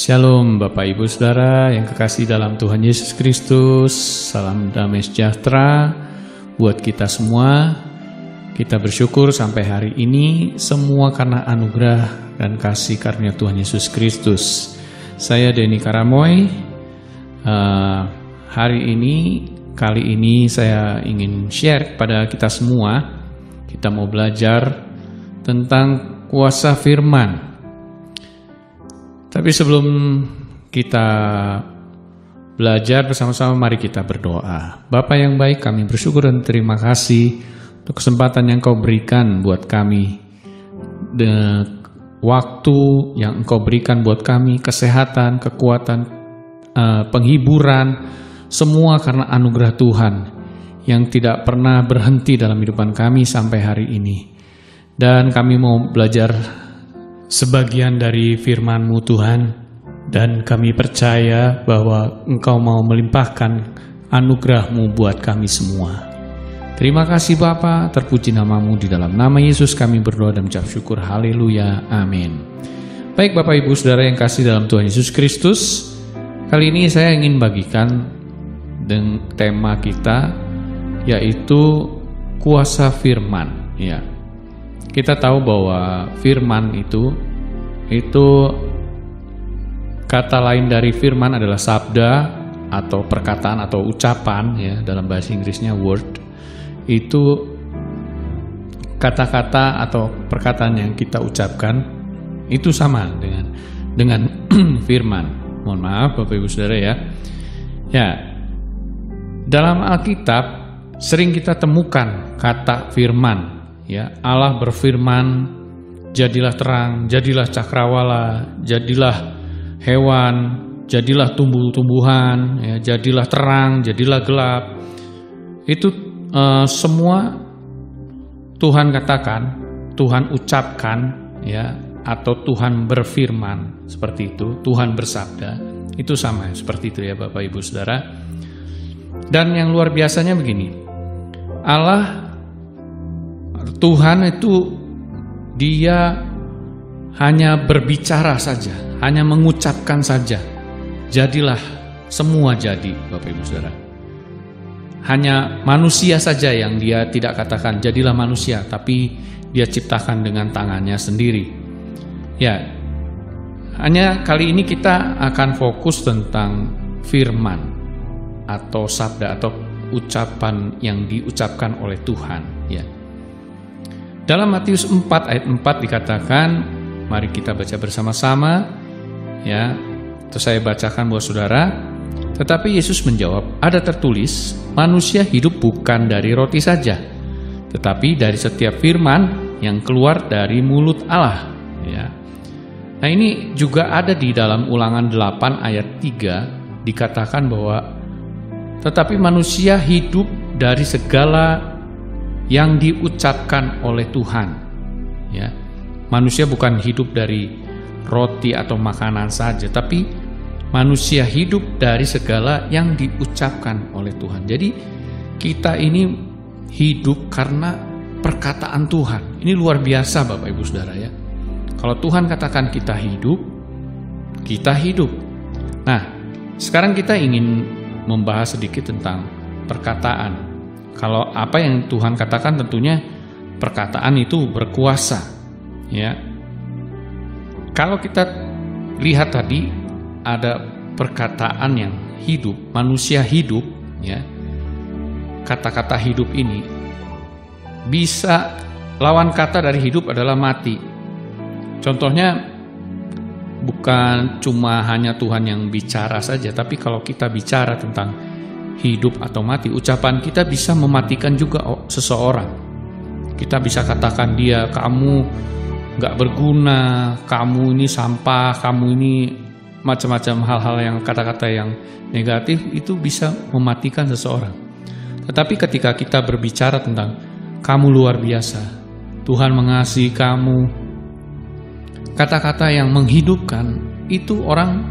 Shalom Bapak Ibu Saudara yang kekasih dalam Tuhan Yesus Kristus. Salam damai sejahtera buat kita semua. Kita bersyukur sampai hari ini semua karena anugerah dan kasih karunia Tuhan Yesus Kristus. Saya Denny Karamoy. Kali ini saya ingin share kepada kita semua. Kita mau belajar tentang kuasa firman. Tapi sebelum kita belajar bersama-sama, mari kita berdoa. Bapa yang baik, kami bersyukur dan terima kasih untuk kesempatan yang Kau berikan buat kami, waktu yang Engkau berikan buat kami, kesehatan, kekuatan, penghiburan, semua karena anugerah Tuhan yang tidak pernah berhenti dalam kehidupan kami sampai hari ini. Dan kami mau belajar sebagian dari firman-Mu Tuhan, dan kami percaya bahwa Engkau mau melimpahkan anugerah-Mu buat kami semua. Terima kasih Bapa, terpuji nama-Mu, di dalam nama Yesus kami berdoa dan mengucap syukur. Haleluya, amin. Baik Bapak Ibu Saudara yang kasih dalam Tuhan Yesus Kristus, kali ini saya ingin bagikan dengan tema kita, yaitu kuasa firman. Ya. Kita tahu bahwa firman itu kata lain dari firman adalah sabda atau perkataan atau ucapan, ya, dalam bahasa Inggrisnya word. Itu kata-kata atau perkataan yang kita ucapkan itu sama dengan firman. Mohon maaf Bapak Ibu Saudara ya. Ya. Dalam Alkitab sering kita temukan kata firman. Ya, Allah berfirman, jadilah terang, jadilah cakrawala, jadilah hewan, jadilah tumbuh-tumbuhan, ya, jadilah terang, jadilah gelap. Itu semua Tuhan katakan, Tuhan ucapkan, ya, atau Tuhan berfirman seperti itu, Tuhan bersabda. Itu sama seperti itu ya Bapak Ibu Saudara. Dan yang luar biasanya begini, Tuhan itu Dia hanya berbicara saja, hanya mengucapkan saja. Jadilah, semua jadi Bapak Ibu Saudara. Hanya manusia saja yang Dia tidak katakan jadilah manusia, tapi Dia ciptakan dengan tangannya sendiri. Ya, hanya kali ini kita akan fokus tentang firman atau sabda atau ucapan yang diucapkan oleh Tuhan, ya. Dalam Matius 4 ayat 4 dikatakan, mari kita baca bersama-sama, ya. Terus saya bacakan buat saudara. Tetapi Yesus menjawab, ada tertulis, manusia hidup bukan dari roti saja, tetapi dari setiap firman yang keluar dari mulut Allah, ya. Nah, ini juga ada di dalam Ulangan 8 ayat 3 dikatakan bahwa tetapi manusia hidup dari segala yang diucapkan oleh Tuhan, ya. Manusia bukan hidup dari roti atau makanan saja, tapi manusia hidup dari segala yang diucapkan oleh Tuhan. Jadi kita ini hidup karena perkataan Tuhan. Ini luar biasa Bapak Ibu Saudara ya. Kalau Tuhan katakan kita hidup, kita hidup. Nah, sekarang kita ingin membahas sedikit tentang perkataan. Kalau apa yang Tuhan katakan tentunya perkataan itu berkuasa, ya. Kalau kita lihat tadi ada perkataan yang hidup, manusia hidup, ya. Kata-kata hidup ini bisa, lawan kata dari hidup adalah mati. Contohnya bukan cuma hanya Tuhan yang bicara saja, tapi kalau kita bicara tentang hidup atau mati, ucapan kita bisa mematikan juga seseorang. Kita bisa katakan dia, kamu gak berguna, kamu ini sampah, kamu ini macam-macam hal-hal yang kata-kata yang negatif, itu bisa mematikan seseorang. Tetapi ketika kita berbicara tentang kamu luar biasa, Tuhan mengasihi kamu, kata-kata yang menghidupkan, itu orang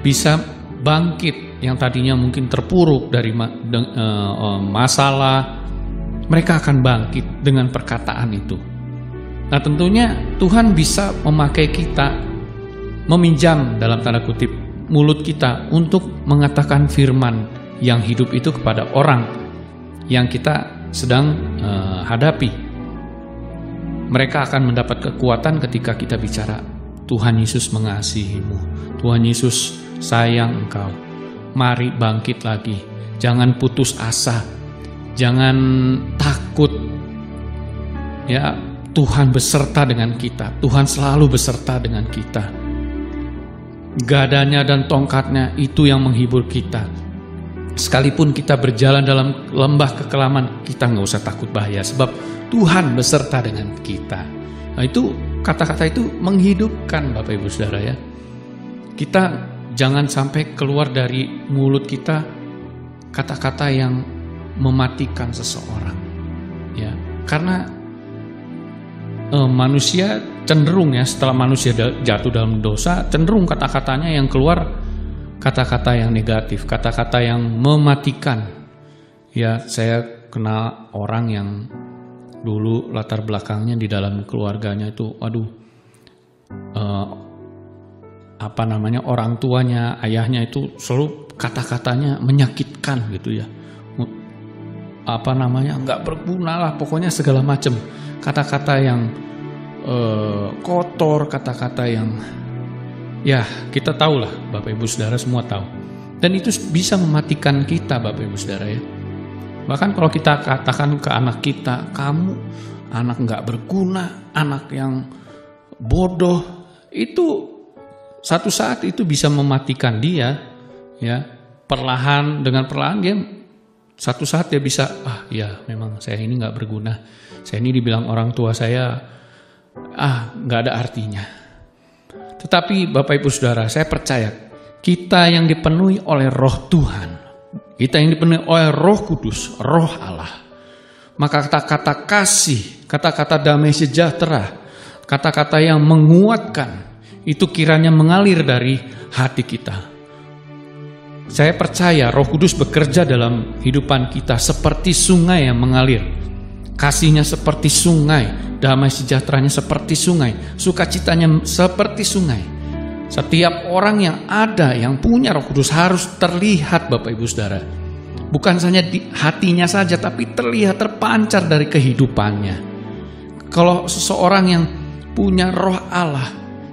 bisa bangkit. Yang tadinya mungkin terpuruk dari masalah, mereka akan bangkit dengan perkataan itu. Nah tentunya Tuhan bisa memakai kita meminjam dalam tanda kutip mulut kita untuk mengatakan firman yang hidup itu kepada orang yang kita sedang hadapi. Mereka akan mendapat kekuatan ketika kita bicara, Tuhan Yesus mengasihimu, Tuhan Yesus sayang engkau, mari bangkit lagi, jangan putus asa, jangan takut. Ya, Tuhan beserta dengan kita, Tuhan selalu beserta dengan kita. Gadanya dan tongkatnya itu yang menghibur kita. Sekalipun kita berjalan dalam lembah kekelaman, kita nggak usah takut bahaya, sebab Tuhan beserta dengan kita. Nah, itu kata-kata itu menghidupkan Bapak Ibu Saudara ya. Kita jangan sampai keluar dari mulut kita kata-kata yang mematikan seseorang. Ya, karena manusia cenderung ya, setelah manusia jatuh dalam dosa, cenderung kata-katanya yang keluar kata-kata yang negatif, kata-kata yang mematikan. Ya, saya kenal orang yang dulu latar belakangnya di dalam keluarganya itu, orang tuanya, ayahnya itu selalu kata-katanya menyakitkan gitu ya. Nggak berguna lah, pokoknya segala macam kata-kata yang kotor, kata-kata yang ya kita tahu lah, Bapak Ibu Saudara semua tahu. Dan itu bisa mematikan kita Bapak Ibu Saudara ya. Bahkan kalau kita katakan ke anak kita, kamu anak nggak berguna, anak yang bodoh, itu satu saat itu bisa mematikan dia, ya. Dengan perlahan dia satu saat dia bisa, ya memang saya ini nggak berguna, saya ini dibilang orang tua saya, nggak ada artinya. Tetapi Bapak Ibu Saudara, saya percaya kita yang dipenuhi oleh Roh Tuhan, kita yang dipenuhi oleh Roh Kudus, Roh Allah, maka kata-kata kasih, kata-kata damai sejahtera, kata-kata yang menguatkan, itu kiranya mengalir dari hati kita. Saya percaya Roh Kudus bekerja dalam kehidupan kita seperti sungai yang mengalir. Kasihnya seperti sungai, damai sejahteranya seperti sungai, sukacitanya seperti sungai. Setiap orang yang ada, yang punya Roh Kudus harus terlihat Bapak Ibu Saudara. Bukan saja di hatinya saja, tapi terlihat, terpancar dari kehidupannya. Kalau seseorang yang punya Roh Allah,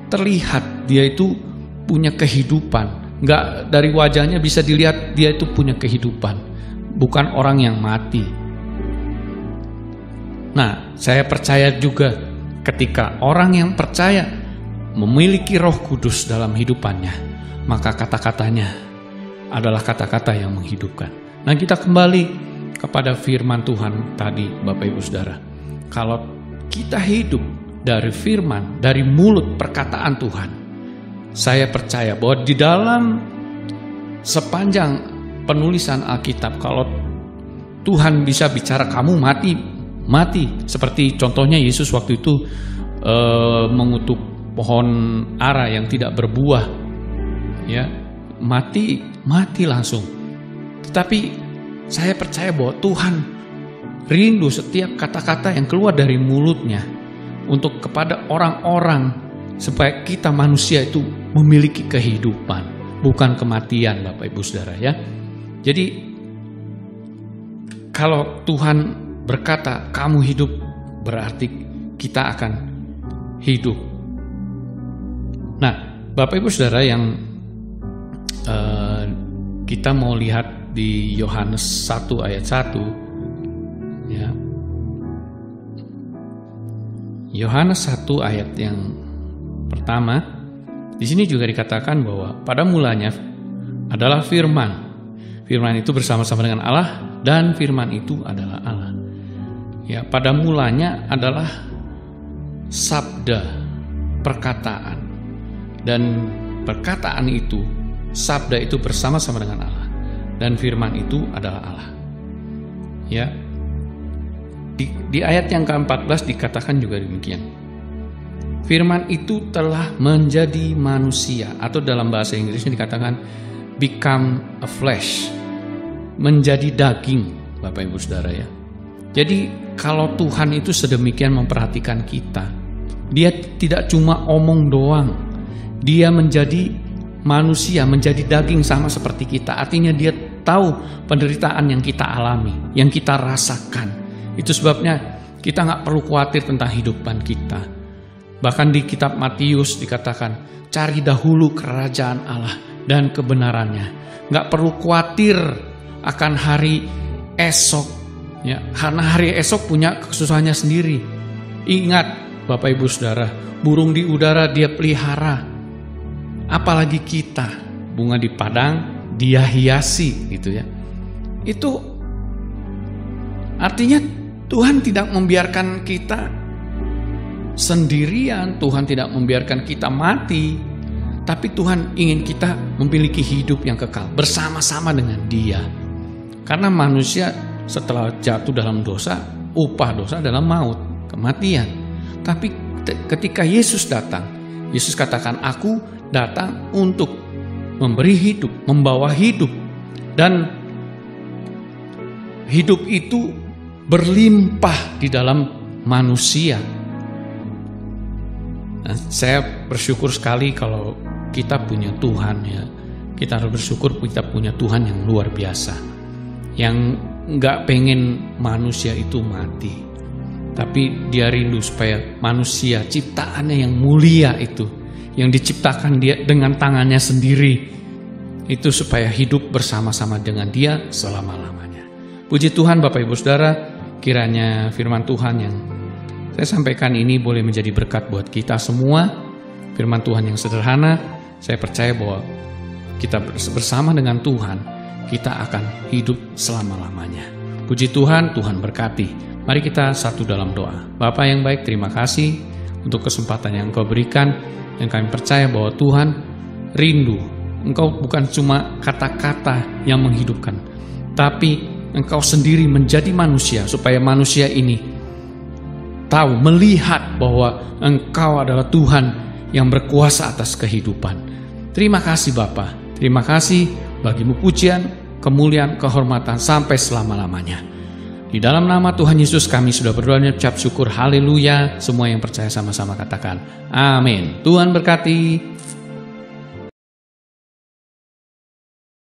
terlihat dia itu punya kehidupan. Nggak dari wajahnya bisa dilihat dia itu punya kehidupan, bukan orang yang mati. Nah, saya percaya juga ketika orang yang percaya memiliki Roh Kudus dalam hidupannya, maka kata-katanya adalah kata-kata yang menghidupkan. Nah, kita kembali kepada firman Tuhan tadi Bapak Ibu Saudara. Kalau kita hidup dari firman, dari mulut perkataan Tuhan, saya percaya bahwa di dalam sepanjang penulisan Alkitab, kalau Tuhan bisa bicara kamu mati. Seperti contohnya Yesus waktu itu mengutuk pohon ara yang tidak berbuah, ya, mati langsung. Tetapi saya percaya bahwa Tuhan rindu setiap kata-kata yang keluar dari mulutnya untuk kepada orang-orang, supaya kita manusia itu memiliki kehidupan, bukan kematian Bapak Ibu Saudara ya. Jadi kalau Tuhan berkata kamu hidup, berarti kita akan hidup. Nah Bapak Ibu Saudara, yang kita mau lihat di Yohanes 1 ayat 1 ya. Yohanes 1 ayat yang pertama, di sini juga dikatakan bahwa pada mulanya adalah firman. Firman itu bersama-sama dengan Allah dan firman itu adalah Allah. Ya, pada mulanya adalah sabda, perkataan. Dan perkataan itu, sabda itu bersama-sama dengan Allah dan firman itu adalah Allah. Ya. Di ayat yang ke-14 dikatakan juga demikian. Firman itu telah menjadi manusia, atau dalam bahasa Inggrisnya dikatakan become a flesh, menjadi daging, Bapak Ibu Saudara ya. Jadi kalau Tuhan itu sedemikian memperhatikan kita, dia tidak cuma omong doang, Dia menjadi manusia, menjadi daging sama seperti kita. Artinya dia tahu penderitaan yang kita alami, yang kita rasakan. Itu sebabnya kita nggak perlu khawatir tentang hidupan kita. Bahkan di kitab Matius dikatakan, cari dahulu kerajaan Allah dan kebenarannya. Nggak perlu khawatir akan hari esok, ya, karena hari esok punya kesusahannya sendiri. Ingat Bapak Ibu Saudara, burung di udara dia pelihara, apalagi kita, bunga di padang dia hiasi, gitu ya. Itu artinya Tuhan tidak membiarkan kita sendirian, Tuhan tidak membiarkan kita mati, tapi Tuhan ingin kita memiliki hidup yang kekal bersama-sama dengan Dia. Karena manusia setelah jatuh dalam dosa, upah dosa adalah maut, kematian. Tapi ketika Yesus datang, Yesus katakan, aku datang untuk memberi hidup, membawa hidup. Dan hidup itu berlimpah di dalam manusia. Nah, saya bersyukur sekali kalau kita punya Tuhan, ya. Kita harus bersyukur kita punya Tuhan yang luar biasa, yang nggak pengen manusia itu mati, tapi Dia rindu supaya manusia ciptaannya yang mulia itu, yang diciptakan Dia dengan tangannya sendiri, itu supaya hidup bersama-sama dengan Dia selama-lamanya. Puji Tuhan Bapak Ibu Saudara, kiranya firman Tuhan yang saya sampaikan ini boleh menjadi berkat buat kita semua. Firman Tuhan yang sederhana, saya percaya bahwa kita bersama dengan Tuhan, kita akan hidup selama-lamanya. Puji Tuhan, Tuhan berkati. Mari kita satu dalam doa. Bapa yang baik, terima kasih untuk kesempatan yang Engkau berikan, yang kami percaya bahwa Tuhan rindu. Engkau bukan cuma kata-kata yang menghidupkan, tapi Engkau sendiri menjadi manusia, supaya manusia ini tahu, melihat bahwa Engkau adalah Tuhan yang berkuasa atas kehidupan. Terima kasih Bapa, terima kasih, bagimu pujian, kemuliaan, kehormatan sampai selama-lamanya. Di dalam nama Tuhan Yesus kami sudah berdoa dan ucap syukur, haleluya. Semua yang percaya sama-sama katakan amin. Tuhan berkati.